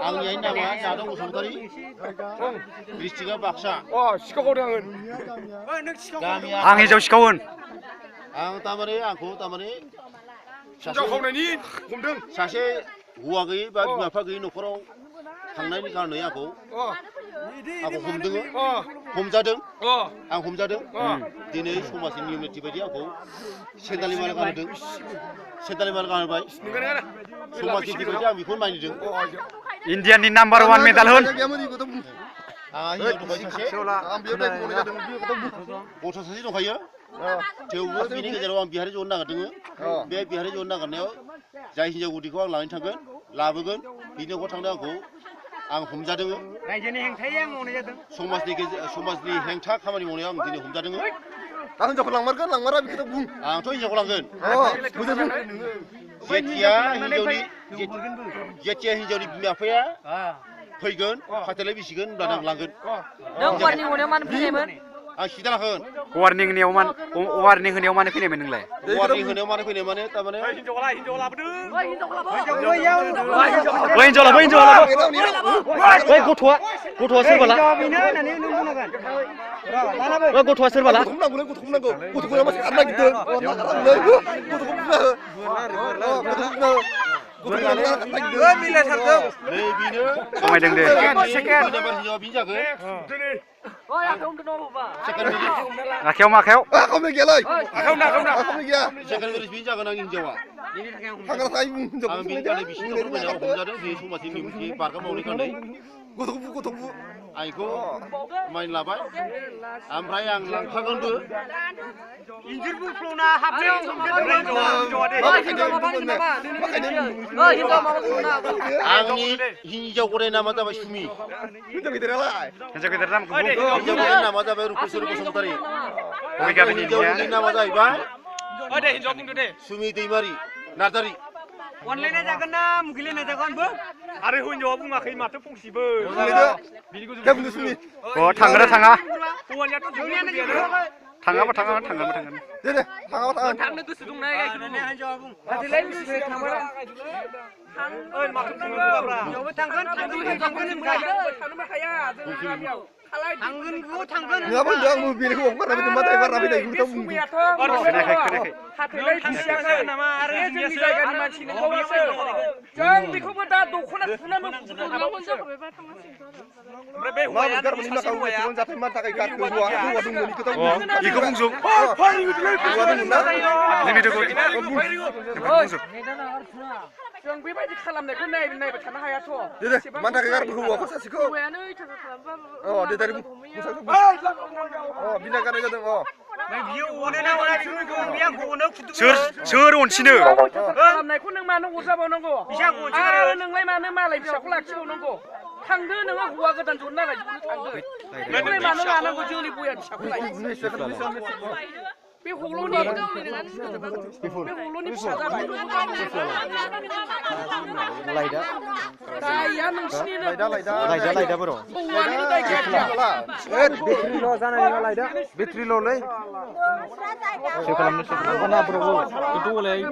आंनि नामा जादों बसुमतारी डिस्ट्रिक्टआ बाक्सा सिखावदों गामिया आं हिन्जाव सिखावोन आं तामाने आंखौ तामाने हिन्जाव खावनायनि हमदों सासे हौवा गैयै बा बिमा बिफा गैयै न'खराव थांनायनि कारनै आंखौ हमदों हमजादों आं हमजादों दिनै समाजनि नियम निथि बायदि आंखौ सेन्डालनि माला गानहोदों सेन्डालनि माला गानहोबाय समाजनि निथि बायदि आं बेखौ मानिदों इण्डियाननि नाम्बार 1 मेडेल होन गथ' सासे दंखायो थेवबो बिनि गेजेराव आं बिहारि जनो नागिरदों बे बिहारि जनो नागिरनायाव जाय हिन्जाव गुदिखौ आं लानानै थांगोन लाबोगोन बिनि न'खराव थांनो आं हमजादों रायजोनि हेंथायै आं मावनाय जादों समाजनि हेंथा खामानि मावनायाव आं दिनै हमजादों दा हिन्जावखौ लांमारगोन लांमारा बेखौ बुं आंथ' हिन्जावखौ लांगोन जेथिया हिन्जावनि बिमा बिफाया फैगोन फाथैलाय बिसिगोन होनब्ला आं लांगोन नों वारनिं होनायाव मानो फैनायमोन आं खिथालांगोन वारनिं होनायाव मानो फैनायमोन नोंलाय वारनिं होनायाव मानो फैनाय माने तारमाने हिन्जाव लाबोदों बै हिन्जाव लाबो बै गथ'आ सोरबा ला बै गथ'आ सोरबा ला गथ'खौ मा खालामनो नागिरदों समायदों दे आखायाव माखायाव आखायाव गैयालै आखायाव गैया सेकेन्ड मेरेज बिनि जागोन आं हिन्जावा थांग्रा थायो आं बिनि थाखाय बिसिनि न'खराव हमजादों बे समाजनि नियमनि बारगा मावनाय खान्दै गथ'खौ आंखौ माइन लाबाय ओमफ्राय आं लांफागोनबो इन्जुर बुफ्लंना हाबनायाव आंनि हिन्जाव गदाय नामा जाबाय सुमि हिन्जाव गिदिरालाय हिन्जाव गेदेर नामखौ बुं हिन्जाव गदाय नामा जाबाय रुपेश्वरी बसुमतारी हिन्जावनि नामा जाहैबाय हिन्जाव बुंदो दे सुमि दैमारि नार्जारि अनलायनाय जागोन ना मुगैलायनाय जागोनबो आरो हिन्जावा बुङाखै माथो फंसेबो थांगोन थाङा हौवानियाथ' थाङाबा थांगोन दे थांनो गोसो दंना हिन्जावा बुं फाथैलाय बिसिबाय थांबाय माथो बुङोब्रा थांगोन हाया जों गामियाव थांगोन नङाबा होनदों आंबो बेलेगखौ बारा फैदों मा बारा फैनाय बेखौ बुं फाथैलाय बिसियाखै नामा आरो जोंनि जायगानि मानसिनि बावासो जों बेखौबो दा दख'ना थुनाबो ओमफ्राय बे मा गारमानि माखाव बेसेबां जाथाय मा थाखाय गारखो हौवा दंमोन खोथा बेखौ बुंजोब हौवा दंमोन ना जों बेबायदि खालामनायखौ नायबाय थानो हायाथ' दे मानि थाखाय गारखो हौवाखौ सासेखौ हौवायानो इटार खालामबाबो दे दारि बिना गारनाय जादों बियो अनोना सोर अनसिनो खालामनायखौ नों मानो अरजाबावनांगौ आरो नोंलाय मानो मालाय फिसाखौ लाखिबावनांगौ थांदो नोङो हौवा गोदान जनो नालाय थांदो नोंलाय मानो लानांगौ जोंनि बया फिसाखौलाय बे हल'नि फिसा जाबाय दाया नोंसिनिनो लायदा बर' हौवानिनो दाय गैया बेट्रिल' जानाय नङा लायदा बेट्रिल'लै सेभ खालामनो